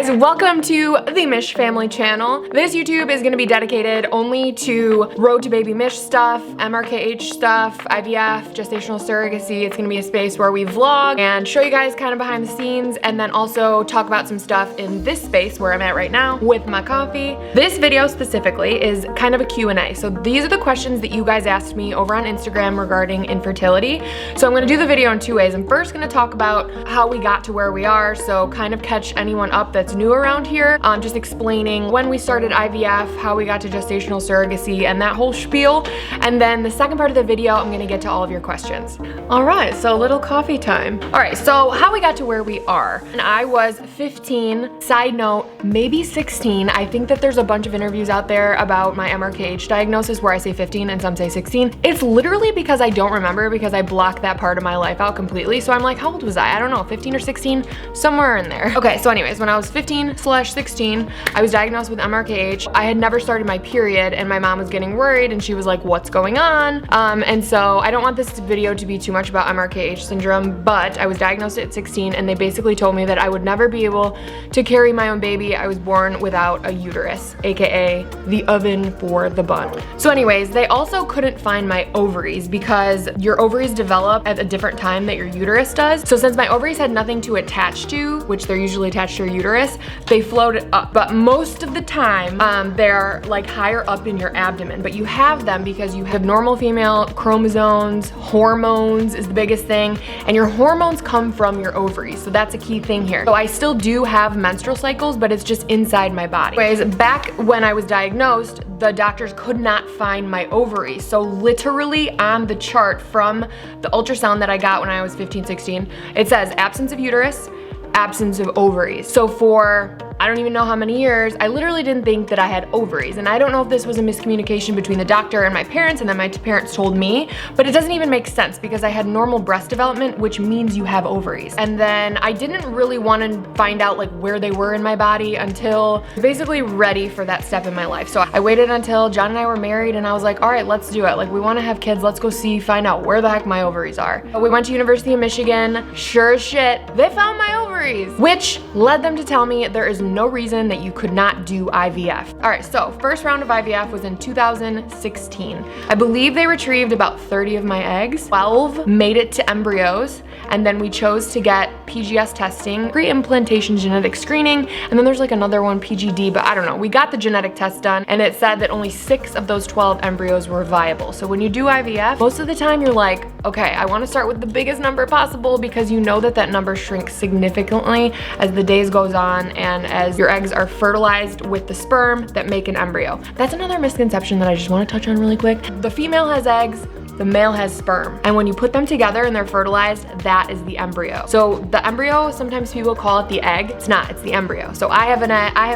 guys, welcome to the Misch Family channel. This YouTube is going to be dedicated only to road to baby Misch stuff, MRKH stuff, IVF, gestational surrogacy. It's going to be a space where we vlog and show you guys kind of behind the scenes, and then also talk about some stuff in this space where I'm at right now with my coffee. This video specifically is kind of a Q&A. So these are the questions that you guys asked me over on Instagram regarding infertility. So I'm going to do the video in two ways. I'm first going to talk about how we got to where we are, so kind of catch anyone up that's new around here, just explaining when we started IVF, how we got to gestational surrogacy, and that whole spiel. And then the second part of the video, I'm gonna get to all of your questions. All right, so a little coffee time. All right, so how we got to where we are. And I was 15, side note, maybe 16. I think that there's a bunch of interviews out there about my MRKH diagnosis where I say 15 and some say 16. It's literally because I don't remember, because I blocked that part of my life out completely. So I'm like, how old was I? I don't know, 15 or 16, somewhere in there. Okay, so anyways, when I was 15/16, I was diagnosed with MRKH. I had never started my period and my mom was getting worried and she was like, what's going on? And so I don't want this video to be too much about MRKH syndrome, but I was diagnosed at 16 and they basically told me that I would never be able to carry my own baby. I was born without a uterus, AKA the oven for the bun. So anyways, they also couldn't find my ovaries because your ovaries develop at a different time that your uterus does. So since my ovaries had nothing to attach to, which they're usually attached to your uterus, they floated up. But most of the time, they're like higher up in your abdomen. But you have them because you have normal female chromosomes, hormones is the biggest thing, and your hormones come from your ovaries. So that's a key thing here. So I still do have menstrual cycles, but it's just inside my body. Anyways, back when I was diagnosed, the doctors could not find my ovaries. So literally on the chart from the ultrasound that I got when I was 15/16, it says absence of uterus, absence of ovaries. So for I don't even know how many years, I literally didn't think that I had ovaries. And I don't know if this was a miscommunication between the doctor and my parents, and then my parents told me, but it doesn't even make sense because I had normal breast development, which means you have ovaries. And then I didn't really want to find out like where they were in my body until basically ready for that step in my life. So I waited until John and I were married and I was like, all right, let's do it. Like, we want to have kids. Let's go find out where the heck my ovaries are. But we went to University of Michigan. Sure as shit, they found my ovaries, which led them to tell me there is no reason that you could not do IVF. All right, so first round of IVF was in 2016. I believe they retrieved about 30 of my eggs. 12 made it to embryos, and then we chose to get PGS testing, pre-implantation genetic screening, and then there's like another one, PGD, but I don't know. We got the genetic test done, and it said that only 6 of those 12 embryos were viable. So when you do IVF, most of the time you're like, okay, I want to start with the biggest number possible because you know that that number shrinks significantly as the days goes on and as your eggs are fertilized with the sperm that make an embryo. That's another misconception that I just want to touch on really quick. The female has eggs, the male has sperm. And when you put them together and they're fertilized, that is the embryo. So the embryo, sometimes people call it the egg. It's not, it's the embryo. So I have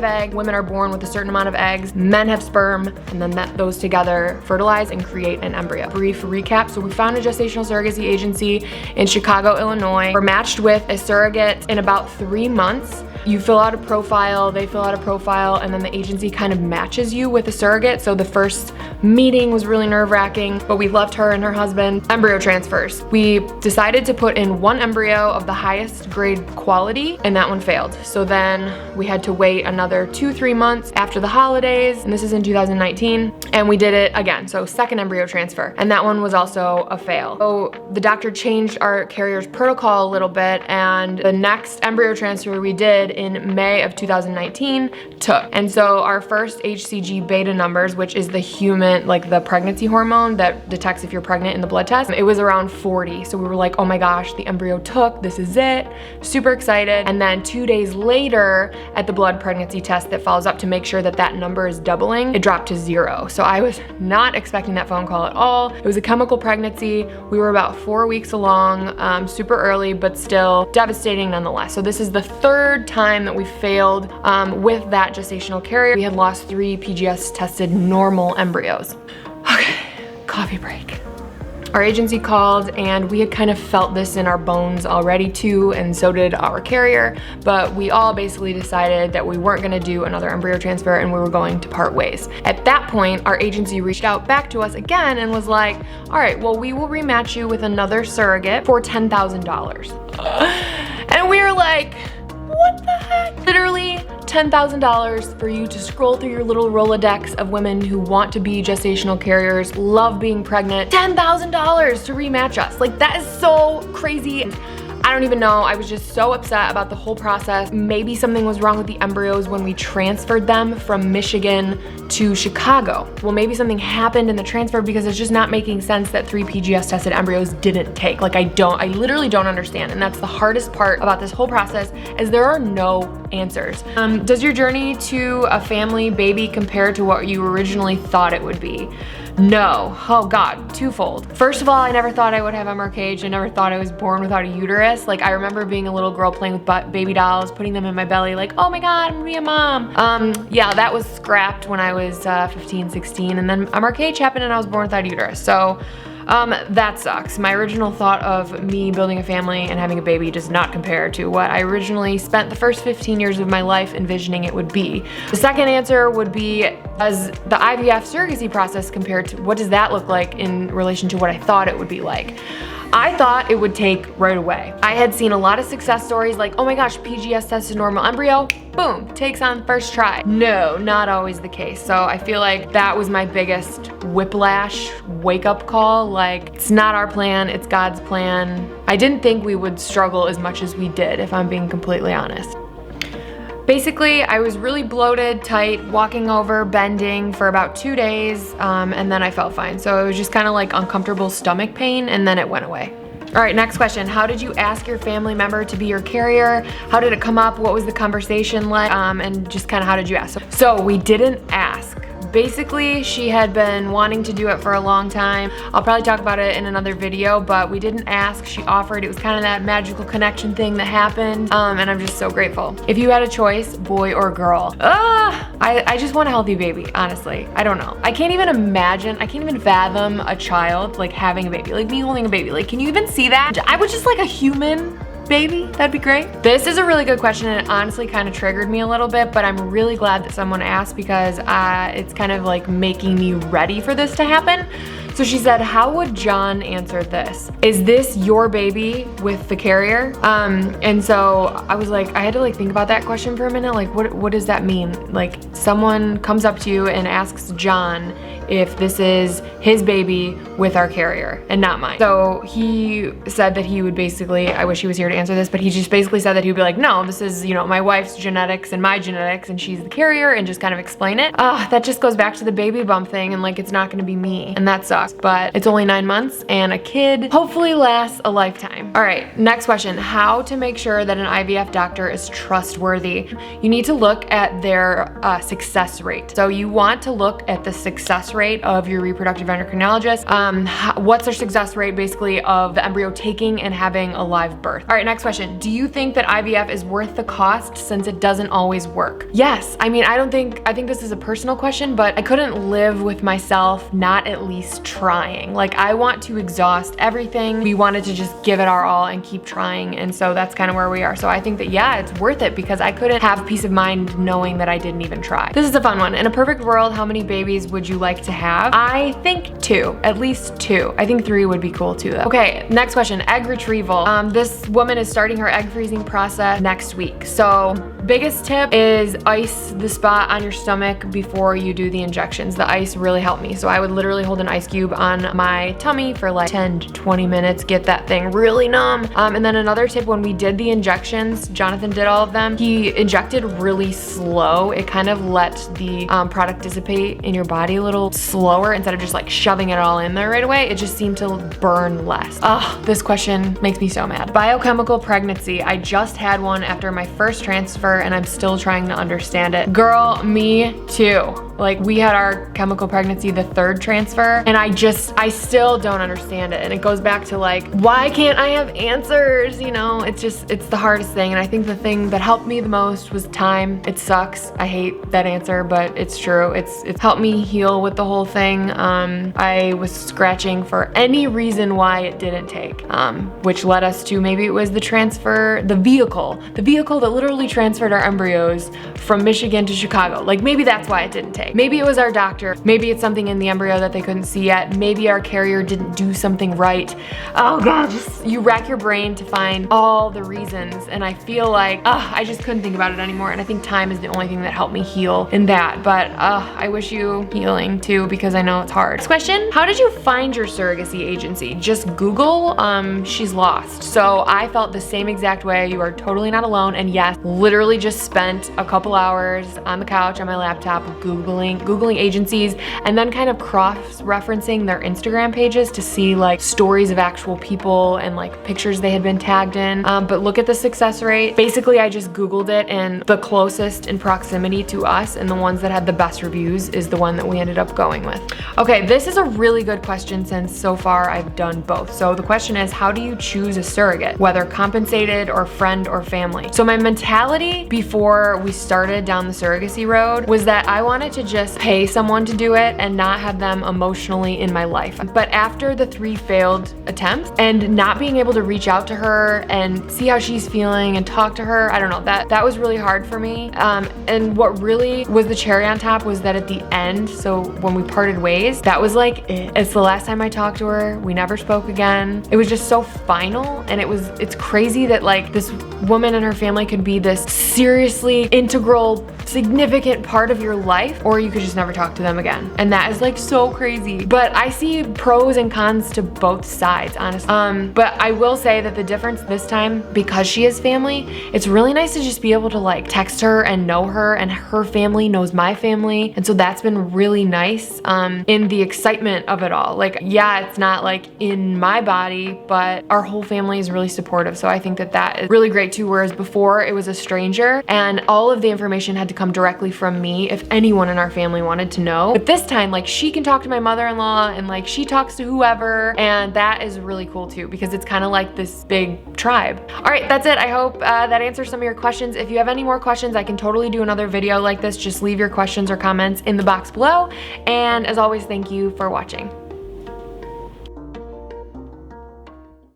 egg, women are born with a certain amount of eggs, men have sperm, and then those together fertilize and create an embryo. Brief recap, so we found a gestational surrogacy agency in Chicago, Illinois. We're matched with a surrogate in about 3 months. You fill out a profile, they fill out a profile, and then the agency kind of matches you with a surrogate. So the first meeting was really nerve-wracking, but we loved her and her husband. Embryo transfers. We decided to put in 1 embryo of the highest grade quality, and that one failed. So then we had to wait another 2-3 months after the holidays, and this is in 2019, and we did it again. So second embryo transfer, and that one was also a fail. So the doctor changed our carrier's protocol a little bit, and the next embryo transfer we did in May of 2019 took. And so our first HCG beta numbers, which is the human, like the pregnancy hormone that detects if you're pregnant in the blood test, it was around 40. So we were like, oh my gosh, the embryo took, this is it. Super excited. And then 2 days later at the blood pregnancy test that follows up to make sure that that number is doubling, it dropped to 0. So I was not expecting that phone call at all. It was a chemical pregnancy. We were about 4 weeks along, super early, but still devastating nonetheless. So this is the third time that we failed with that gestational carrier. We had lost 3 PGS tested normal embryos. Okay, coffee break. Our agency called and we had kind of felt this in our bones already too, and so did our carrier, but we all basically decided that we weren't gonna do another embryo transfer and we were going to part ways. At that point, our agency reached out back to us again and was like, all right, well, we will rematch you with another surrogate for $10,000. And we were like, what the heck? Literally $10,000 for you to scroll through your little Rolodex of women who want to be gestational carriers, love being pregnant. $10,000 to rematch us. Like, that is so crazy. I don't even know. I was just so upset about the whole process. Maybe something was wrong with the embryos when we transferred them from Michigan to Chicago. Well, maybe something happened in the transfer because it's just not making sense that 3 PGS tested embryos didn't take. Like, I literally don't understand. And that's the hardest part about this whole process, is there are no answers. Does your journey to a family baby compare to what you originally thought it would be? No. Oh God, twofold. First of all, I never thought I would have MRKH. I never thought I was born without a uterus. Like, I remember being a little girl playing with baby dolls, putting them in my belly, like, oh my God, I'm gonna be a mom. Yeah, that was scrapped when I was 15, 16, and then MRKH happened and I was born without a uterus. So that sucks. My original thought of me building a family and having a baby does not compare to what I originally spent the first 15 years of my life envisioning it would be. The second answer would be, as the IVF surrogacy process compared to, what does that look like in relation to what I thought it would be like? I thought it would take right away. I had seen a lot of success stories like, oh my gosh, PGS tested normal embryo, boom, takes on first try. No, not always the case. So I feel like that was my biggest whiplash wake-up call. Like, it's not our plan, it's God's plan. I didn't think we would struggle as much as we did, if I'm being completely honest. Basically, I was really bloated, tight, walking over, bending for about 2 days, and then I felt fine. So it was just kind of like uncomfortable stomach pain, and then it went away. All right, next question. How did you ask your family member to be your carrier? How did it come up? What was the conversation like? And just kind of how did you ask? So we didn't ask. Basically, she had been wanting to do it for a long time. I'll probably talk about it in another video, but we didn't ask. She offered. It was kind of that magical connection thing that happened, and I'm just so grateful. If you had a choice, boy or girl, I just want a healthy baby, honestly. I don't know. I can't even imagine, I can't even fathom a child like having a baby, like me holding a baby. Like, can you even see that? I would just like a human baby, that'd be great. This is a really good question, and it honestly kind of triggered me a little bit, but I'm really glad that someone asked because it's kind of like making me ready for this to happen. So she said, how would John answer this? Is this your baby with the carrier? And so I was like, I had to like think about that question for a minute. Like, what does that mean? Like, someone comes up to you and asks John if this is his baby with our carrier and not mine. So he said that he would basically, I wish he was here to answer this, but he just basically said that he'd be like, no, this is, you know, my wife's genetics and my genetics and she's the carrier, and just kind of explain it. That just goes back to the baby bump thing, and like, it's not gonna be me, and that sucks, but it's only 9 months and a kid hopefully lasts a lifetime. All right, next question. How to make sure that an IVF doctor is trustworthy? You need to look at their success rate. So you want to look at the success rate of your reproductive endocrinologist. What's their success rate basically of the embryo taking and having a live birth? All right, next question. Do you think that IVF is worth the cost since it doesn't always work? Yes. I mean, I think this is a personal question, but I couldn't live with myself not at least trying. Like, I want to exhaust everything. We wanted to just give it our all and keep trying, and so that's kind of where we are. So I think that, yeah, it's worth it because I couldn't have peace of mind knowing that I didn't even try. This is a fun one. In a perfect world, how many babies would you like to have? I think 2, at least 2. I think 3 would be cool too though. Okay, next question, egg retrieval. This woman is starting her egg freezing process next week. So biggest tip is ice the spot on your stomach before you do the injections. The ice really helped me. So I would literally hold an ice cube on my tummy for like 10 to 20 minutes, get that thing really numb. And then another tip, when we did the injections, Jonathan did all of them, he injected really slow. It kind of let the product dissipate in your body a little slower instead of just like shoving it all in there right away. It just seemed to burn less. This question makes me so mad. Biochemical pregnancy. I just had one after my first transfer and I'm still trying to understand it. Girl, me too. Like, we had our chemical pregnancy the 3rd transfer, and I still don't understand it. And it goes back to like, why can't I have answers? You know, it's the hardest thing. And I think the thing that helped me the most was time. It sucks. I hate that answer, but it's true. It's helped me heal with the whole thing. I was scratching for any reason why it didn't take, which led us to, maybe it was the transfer, the vehicle that literally transferred our embryos from Michigan to Chicago. Like, maybe that's why it didn't take. Maybe it was our doctor. Maybe it's something in the embryo that they couldn't see yet. that maybe our carrier didn't do something right. Oh God, you rack your brain to find all the reasons, and I feel like, I just couldn't think about it anymore, and I think time is the only thing that helped me heal in that, but I wish you healing too, because I know it's hard. Next question, how did you find your surrogacy agency? Just Google? She's lost. So I felt the same exact way. You are totally not alone, and yes, literally just spent a couple hours on the couch on my laptop Googling agencies, and then kind of cross-referencing their Instagram pages to see like stories of actual people and like pictures they had been tagged in. But look at the success rate. Basically, I just Googled it, and the closest in proximity to us and the ones that had the best reviews is the one that we ended up going with. Okay, this is a really good question since so far I've done both. So the question is, how do you choose a surrogate, whether compensated or friend or family? So my mentality before we started down the surrogacy road was that I wanted to just pay someone to do it and not have them emotionally in my life. But after the 3 failed attempts and not being able to reach out to her and see how she's feeling and talk to her, I don't know, that was really hard for me. And what really was the cherry on top was that at the end, so when we parted ways, that was like it. It's the last time I talked to her. We never spoke again. It was just so final, and it's crazy that like this woman and her family could be this seriously integral, significant part of your life, or you could just never talk to them again. And that is like so crazy. But I see pros and cons to both sides, honestly. But I will say that the difference this time, because she has family, it's really nice to just be able to like text her and know her, and her family knows my family. And so that's been really nice in the excitement of it all. Like, yeah, it's not like in my body, but our whole family is really supportive. So I think that is really great too. Whereas before it was a stranger and all of the information had to come directly from me if anyone in our family wanted to know. But this time, like, she can talk to my mother-in-law and like she talks to whoever, and that is really cool too, because it's kind of like this big tribe. All right, that's it. I hope that answers some of your questions. If you have any more questions, I can totally do another video like this. Just leave your questions or comments in the box below. And as always, thank you for watching.